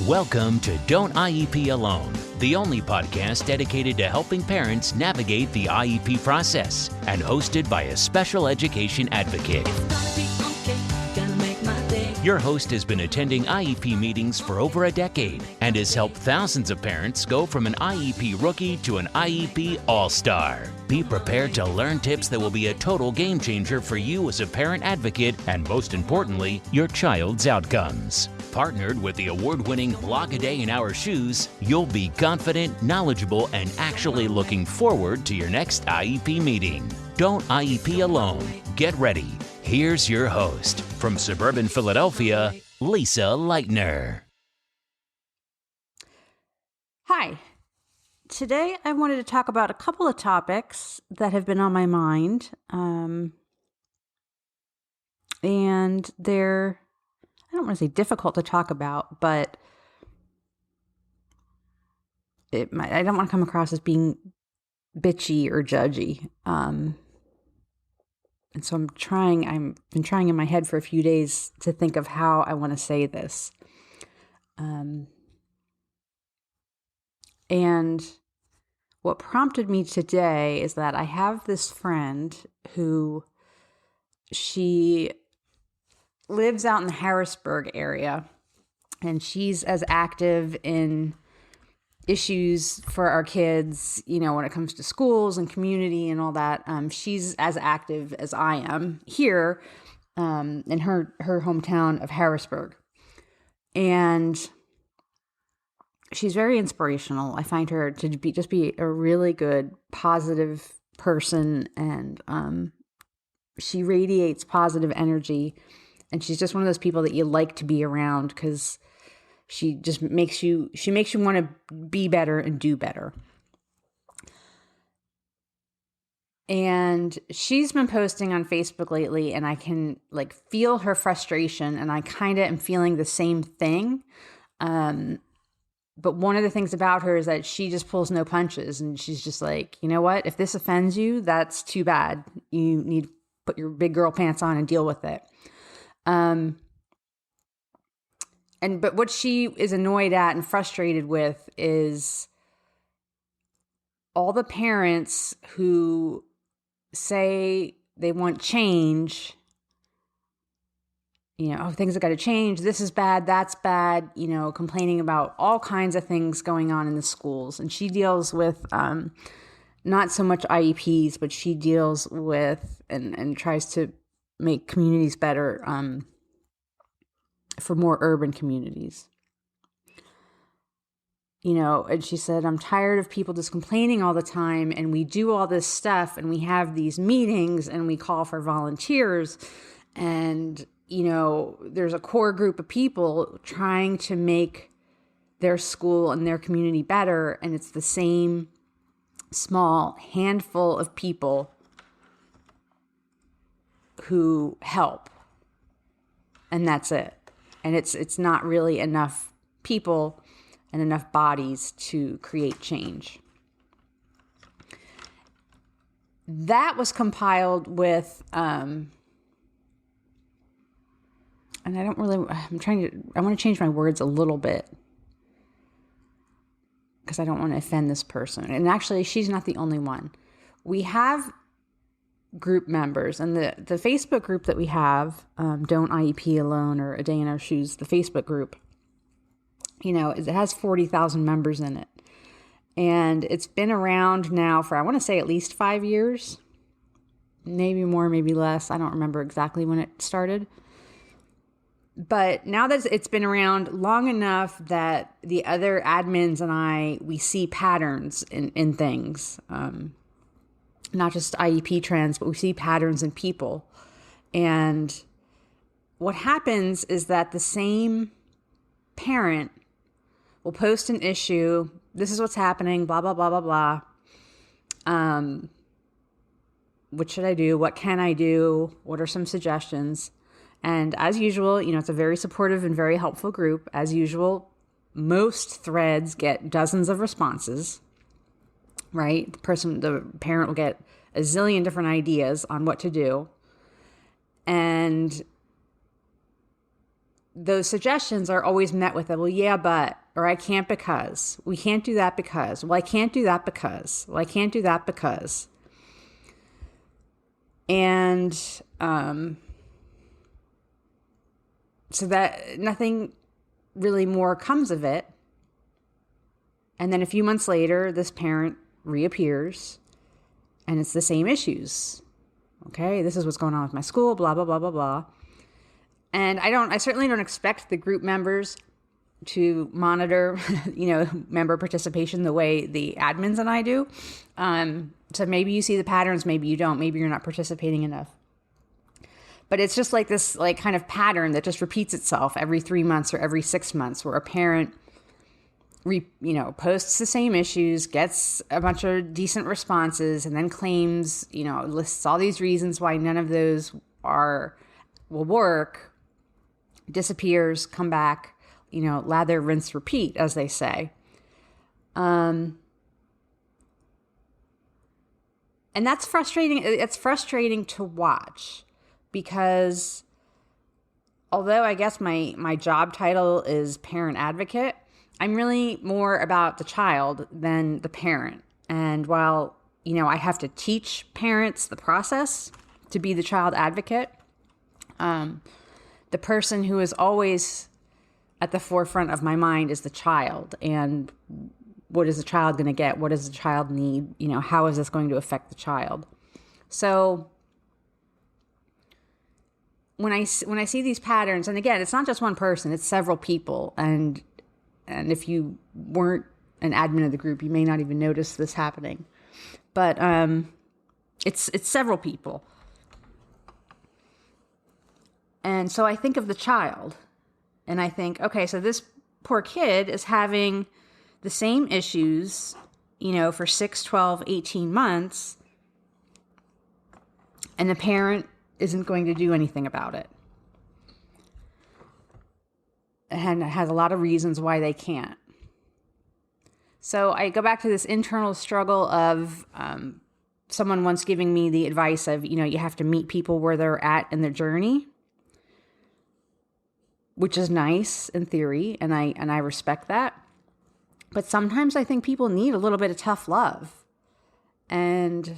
Welcome to Don't IEP Alone, the only podcast dedicated to helping parents navigate the IEP process and hosted by a special education advocate. Your host has been attending IEP meetings for over a decade and has helped thousands of parents go from an IEP rookie to an IEP all-star. Be prepared to learn tips that will be a total game changer for you as a parent advocate and, most importantly, your child's outcomes. Partnered with the award-winning Blog a Day in Our Shoes, you'll be confident, knowledgeable, and actually looking forward to your next IEP meeting. Don't IEP alone. Get ready. Here's your host, from suburban Philadelphia, Lisa Leitner. Hi. Today I wanted to talk about a couple of topics that have been on my mind, and they're, I don't want to say difficult to talk about, but I don't want to come across as being bitchy or judgy. And so I've been trying in my head for a few days to think of how I want to say this. And what prompted me today is that I have this friend who, she lives out in the Harrisburg area, and she's as active in issues for our kids, you know, when it comes to schools and community and all that. She's as active as I am here in her hometown of Harrisburg. And she's very inspirational. I find her to be a really good, positive person, and she radiates positive energy. And she's just one of those people that you like to be around because she just makes you want to be better and do better. And she's been posting on Facebook lately, and I can feel her frustration, and I kind of am feeling the same thing. But one of the things about her is that she just pulls no punches, and she's just like, you know what? If this offends you, that's too bad. You need to put your big girl pants on and deal with it. But what she is annoyed at and frustrated with is all the parents who say they want change, you know, oh, things have got to change. This is bad. That's bad. You know, complaining about all kinds of things going on in the schools. And she deals with, not so much IEPs, but she deals with and tries to make communities better, for more urban communities. You know, and she said, I'm tired of people just complaining all the time, and we do all this stuff, and we have these meetings, and we call for volunteers, and, you know, there's a core group of people trying to make their school and their community better, and it's the same small handful of people who help, and that's it. And it's not really enough people and enough bodies to create change. That was compiled with, and I want to change my words a little bit because I don't want to offend this person. And actually, she's not the only one. We have group members, and the Facebook group that we have, Don't IEP Alone, or A Day in Our Shoes, the Facebook group, you know, it has 40,000 members in it. And it's been around now for, I want to say, at least 5 years, maybe more, maybe less. I don't remember exactly when it started. But now that it's been around long enough that the other admins and we see patterns in things, not just IEP trends, but we see patterns in people. And what happens is that the same parent will post an issue. This is what's happening, blah, blah, blah, blah, blah. What should I do? What can I do? What are some suggestions? And as usual, you know, it's a very supportive and very helpful group. As usual, most threads get dozens of responses. Right? The parent will get a zillion different ideas on what to do. And those suggestions are always met with a, well, yeah, but, or I can't because, we can't do that because, well, I can't do that because, well, I can't do that because. And so that nothing really more comes of it. And then a few months later, this parent reappears and it's the same issues. Okay, this is what's going on with my school, blah, blah, blah, blah, blah. And I certainly don't expect the group members to monitor, member participation the way the admins and I do. So maybe you see the patterns, maybe you don't, maybe you're not participating enough. But it's just like this kind of pattern that just repeats itself every 3 months or every 6 months, where a parent posts the same issues, gets a bunch of decent responses, and then claims, lists all these reasons why none of those will work, disappears, come back, lather, rinse, repeat, as they say. And that's frustrating. It's frustrating to watch, because although I guess my job title is parent advocate, I'm really more about the child than the parent. And while, I have to teach parents the process to be the child advocate, the person who is always at the forefront of my mind is the child. And what is the child going to get? What does the child need? How is this going to affect the child? So when I see these patterns, and again, it's not just one person, it's several people. And if you weren't an admin of the group, you may not even notice this happening. But it's several people. And so I think of the child, and I think, okay, so this poor kid is having the same issues, for 6, 12, 18 months, and the parent isn't going to do anything about it. And it has a lot of reasons why they can't. So I go back to this internal struggle of someone once giving me the advice of, you have to meet people where they're at in their journey, which is nice in theory, and I respect that. But sometimes I think people need a little bit of tough love. And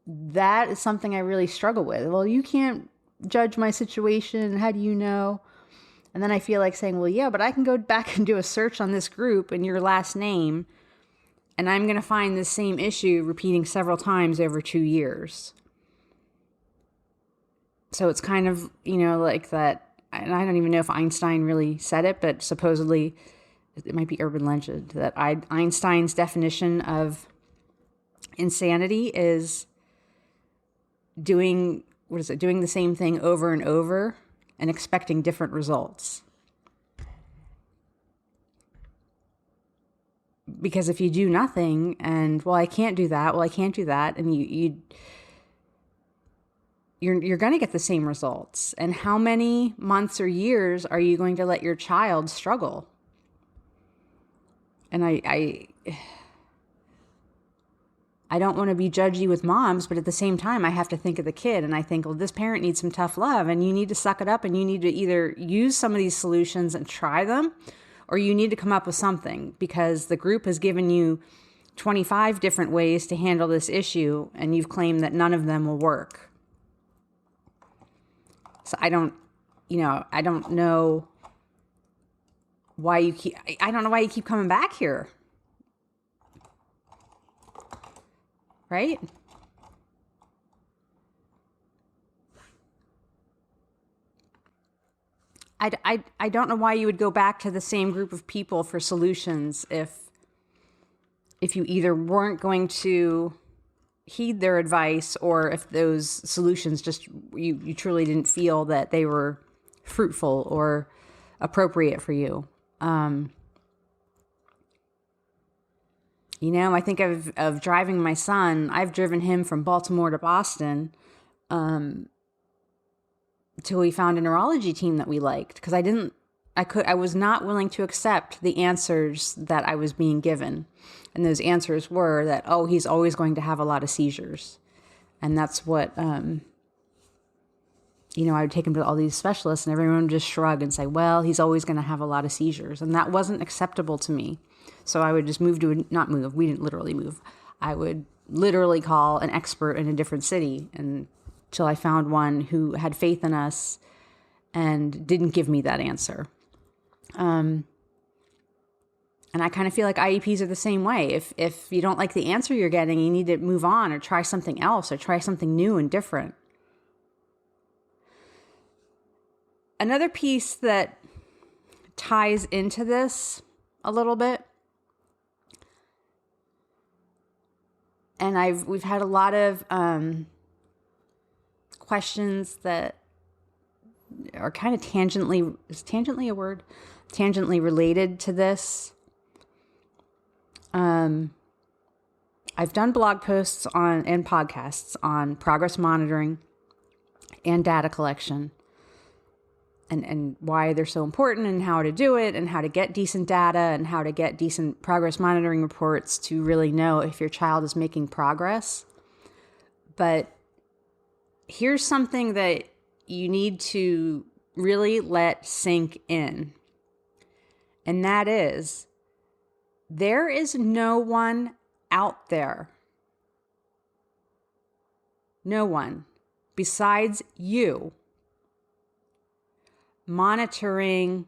that is something I really struggle with. Well, you can't judge my situation. How do you know? And then I feel like saying, well, yeah, but I can go back and do a search on this group and your last name, and I'm going to find this same issue repeating several times over 2 years. So it's kind of, like that. And I don't even know if Einstein really said it, but supposedly it might be urban legend that Einstein's definition of insanity is doing the same thing over and over and expecting different results. Because if you do nothing and, well, I can't do that, and you're going to get the same results. And how many months or years are you going to let your child struggle? And I don't want to be judgy with moms, but at the same time, I have to think of the kid. And I think, well, this parent needs some tough love, and you need to suck it up, and you need to either use some of these solutions and try them, or you need to come up with something, because the group has given you 25 different ways to handle this issue, and you've claimed that none of them will work. So I don't know why you keep coming back here. Right? I don't know why you would go back to the same group of people for solutions if you either weren't going to heed their advice, or if those solutions just you truly didn't feel that they were fruitful or appropriate for you. I think of driving my son. I've driven him from Baltimore to Boston till we found a neurology team that we liked, because I was not willing to accept the answers that I was being given. And those answers were that, oh, he's always going to have a lot of seizures. And that's what I would take him to all these specialists and everyone would just shrug and say, well, he's always going to have a lot of seizures. And that wasn't acceptable to me. So I would just we didn't literally move. I would literally call an expert in a different city until I found one who had faith in us and didn't give me that answer. And I kind of feel like IEPs are the same way. If you don't like the answer you're getting, you need to move on or try something else or try something new and different. Another piece that ties into this a little bit, and we've had a lot of questions that are kind of tangentially a word? Tangentially related to this. I've done blog posts and podcasts on progress monitoring and data collection and why they're so important and how to do it and how to get decent data and how to get decent progress monitoring reports to really know if your child is making progress. But here's something that you need to really let sink in. And that is, there is no one out there, no one besides you, monitoring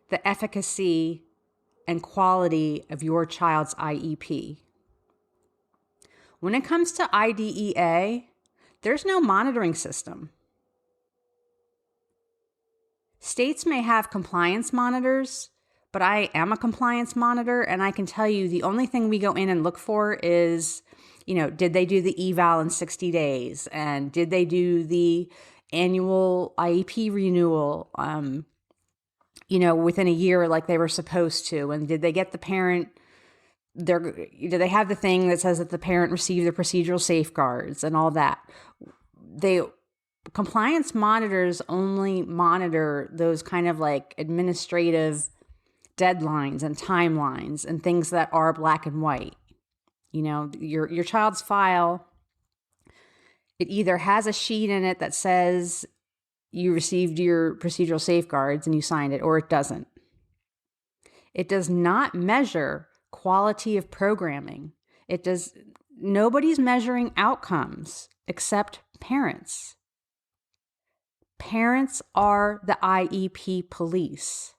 the efficacy and quality of your child's IEP. When it comes to IDEA, there's no monitoring system. States may have compliance monitors, but I am a compliance monitor, and I can tell you the only thing we go in and look for is, did they do the eval in 60 days? And did they do the annual IEP renewal, within a year like they were supposed to? And did they get the parent, do they have the thing that says that the parent received the procedural safeguards and all that? Compliance monitors only monitor those kind of like administrative deadlines and timelines and things that are black and white. Your child's file, it either has a sheet in it that says you received your procedural safeguards and you signed it, or it doesn't. It does not measure quality of programming. Nobody's measuring outcomes except parents. Parents are the IEP police.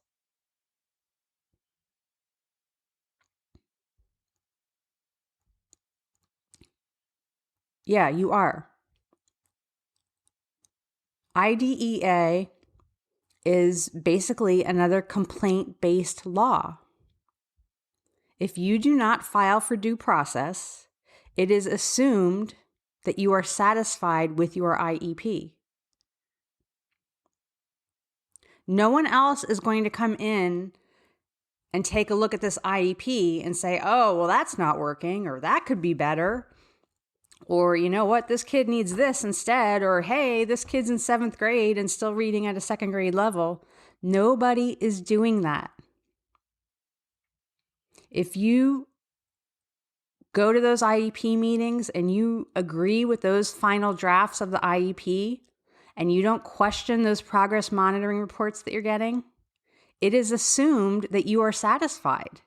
Yeah, you are. IDEA is basically another complaint-based law. If you do not file for due process, it is assumed that you are satisfied with your IEP. No one else is going to come in and take a look at this IEP and say, oh, well, that's not working, or that could be better. Or, you know what, this kid needs this instead. Or, hey, this kid's in 7th grade and still reading at a 2nd grade level. Nobody is doing that. If you go to those IEP meetings and you agree with those final drafts of the IEP and you don't question those progress monitoring reports that you're getting, it is assumed that you are satisfied.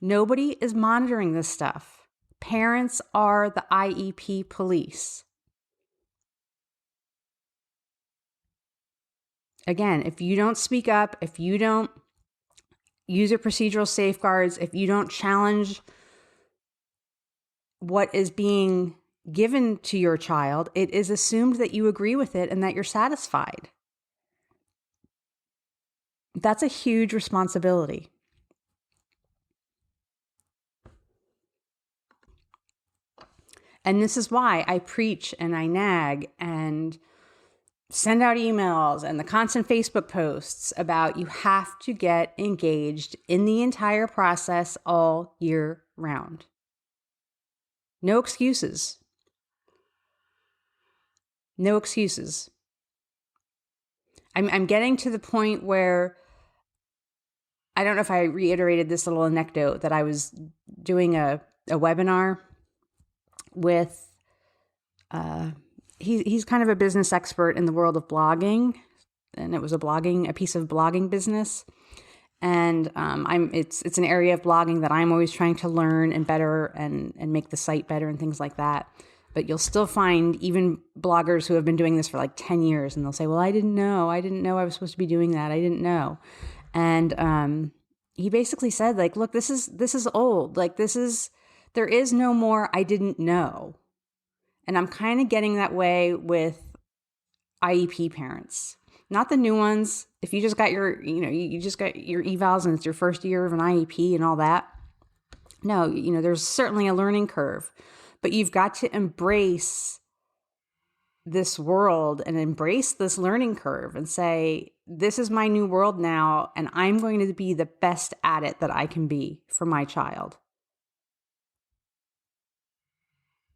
Nobody is monitoring this stuff. Parents are the IEP police. Again, if you don't speak up, if you don't use your procedural safeguards, if you don't challenge what is being given to your child, it is assumed that you agree with it and that you're satisfied. That's a huge responsibility. And this is why I preach and I nag and send out emails and the constant Facebook posts about you have to get engaged in the entire process all year round. No excuses. No excuses. I'm getting to the point where, I don't know if I reiterated this little anecdote, that I was doing a webinar with He's kind of a business expert in the world of blogging, and it was a piece of blogging business. And it's an area of blogging that I'm always trying to learn and better and make the site better and things like that. But you'll still find even bloggers who have been doing this for like 10 years, and they'll say, well, I didn't know I was supposed to be doing that. I didn't know. And he basically said, like, look, this is old. Like, there is no more I didn't know. And I'm kind of getting that way with IEP parents. Not the new ones. If you just got you just got your evals and it's your first year of an IEP and all that. No, there's certainly a learning curve. But you've got to embrace this world and embrace this learning curve and say, this is my new world now, and I'm going to be the best at it that I can be for my child.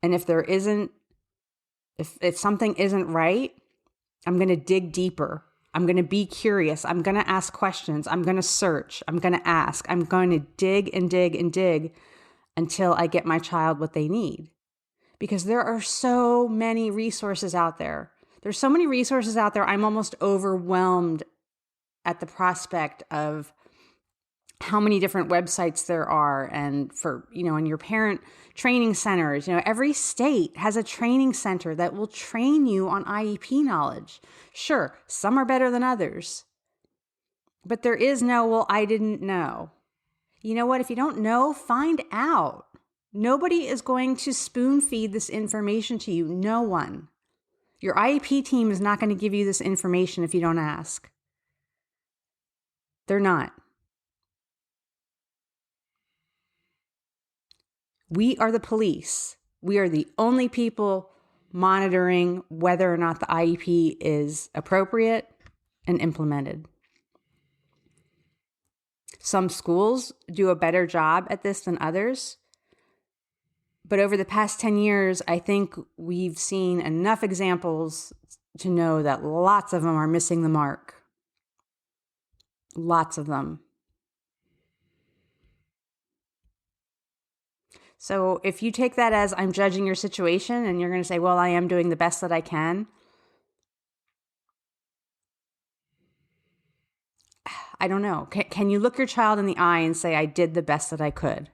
And if something isn't right, I'm going to dig deeper. I'm going to be curious. I'm going to ask questions. I'm going to search. I'm going to ask. I'm going to dig and dig and dig until I get my child what they need. Because there are so many resources out there. There's so many resources out there. I'm almost overwhelmed at the prospect of how many different websites there are. And for, in your parent training centers, every state has a training center that will train you on IEP knowledge. Sure, some are better than others, but there is no, well, I didn't know. You know what? If you don't know, find out. Nobody is going to spoon feed this information to you. No one. Your IEP team is not going to give you this information if you don't ask. They're not. We are the police. We are the only people monitoring whether or not the IEP is appropriate and implemented. Some schools do a better job at this than others. But over the past 10 years, I think we've seen enough examples to know that lots of them are missing the mark. Lots of them. So if you take that as I'm judging your situation and you're going to say, well, I am doing the best that I can. I don't know. Can you look your child in the eye and say, I did the best that I could?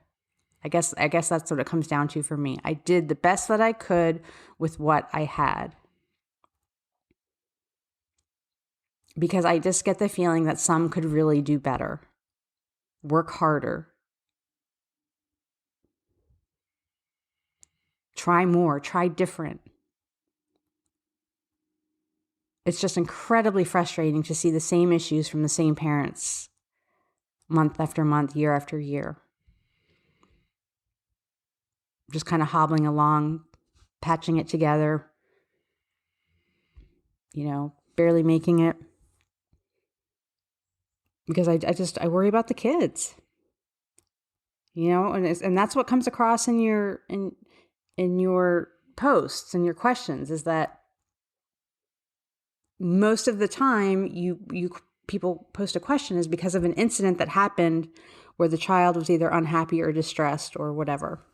I guess that's what it comes down to for me. I did the best that I could with what I had. Because I just get the feeling that some could really do better. Work harder. Try more. Try different. It's just incredibly frustrating to see the same issues from the same parents month after month, year after year. Just kind of hobbling along, patching it together, barely making it. Because I worry about the kids, and that's what comes across in your posts and your questions is that most of the time people post a question is because of an incident that happened where the child was either unhappy or distressed or whatever.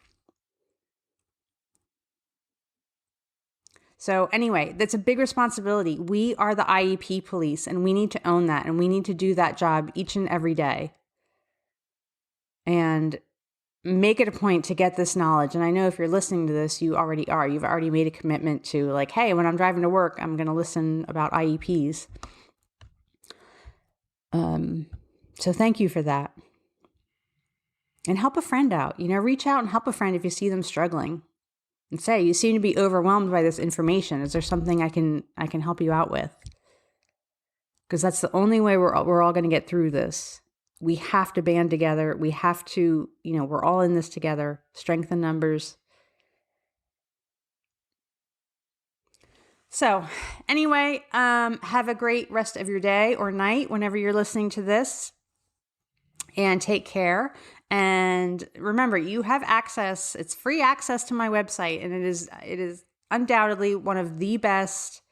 So anyway, that's a big responsibility. We are the IEP police, and we need to own that, and we need to do that job each and every day. And make it a point to get this knowledge. And I know if you're listening to this, you already are. You've already made a commitment to like, hey, when I'm driving to work, I'm going to listen about IEPs. So thank you for that. And help a friend out. Reach out and help a friend if you see them struggling. And say, you seem to be overwhelmed by this information. Is there something I can help you out with? Because that's the only way we're all going to get through this. We have to band together. We have to, we're all in this together. Strength in numbers. So anyway, have a great rest of your day or night whenever you're listening to this. And take care. And remember, you have access. It's free access to my website. And it is undoubtedly one of the best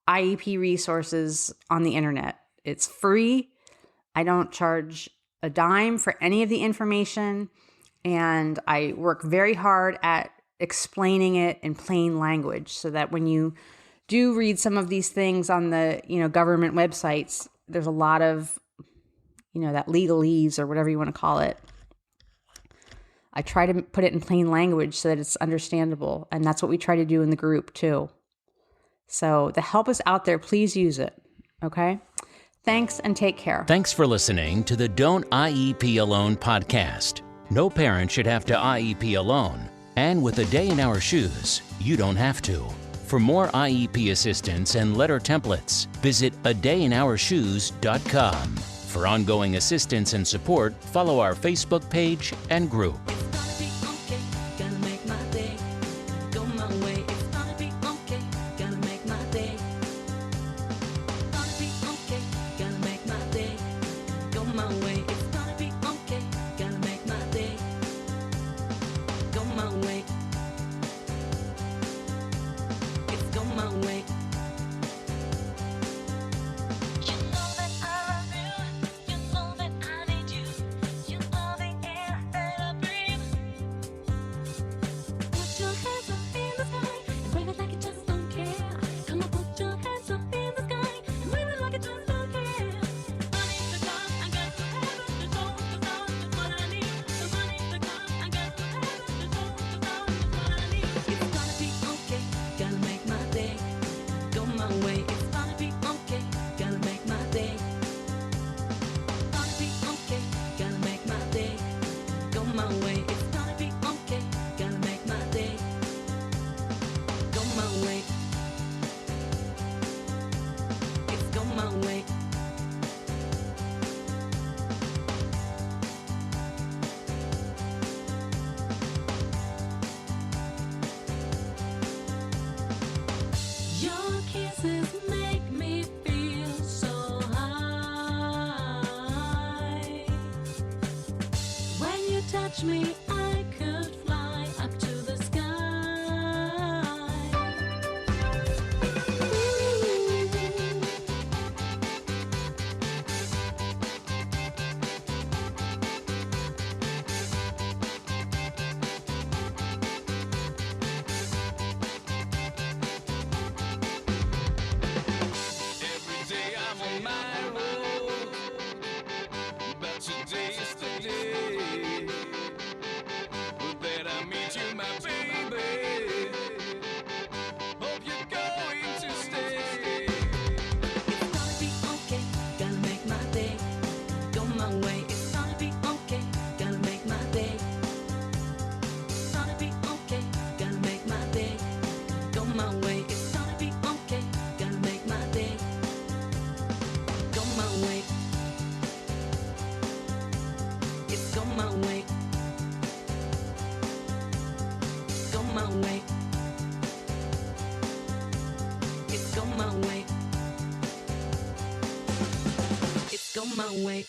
IEP resources on the internet. It's free. I don't charge a dime for any of the information. And I work very hard at explaining it in plain language so that when you do read some of these things on the, government websites, there's a lot of, that legalese or whatever you want to call it. I try to put it in plain language so that it's understandable. And that's what we try to do in the group too. So the help is out there. Please use it. Okay? Thanks and take care. Thanks for listening to the Don't IEP Alone podcast. No parent should have to IEP alone. And with A Day in Our Shoes, you don't have to. For more IEP assistance and letter templates, visit adayinourshoes.com. For ongoing assistance and support, follow our Facebook page and group. Touch me, I could fly up to the sky. Every day I'm on my road, but today is the day that I meet you, my baby. Hope you're going to stay. It's gonna be okay, gonna make my day. Go my way, it's gonna be okay, gonna make my day. It's gonna be okay, gonna make my day. Go my way, it's gonna be okay, gonna make my day. Go my way. It's go my way. Go my way. It's go my way. It's go my way.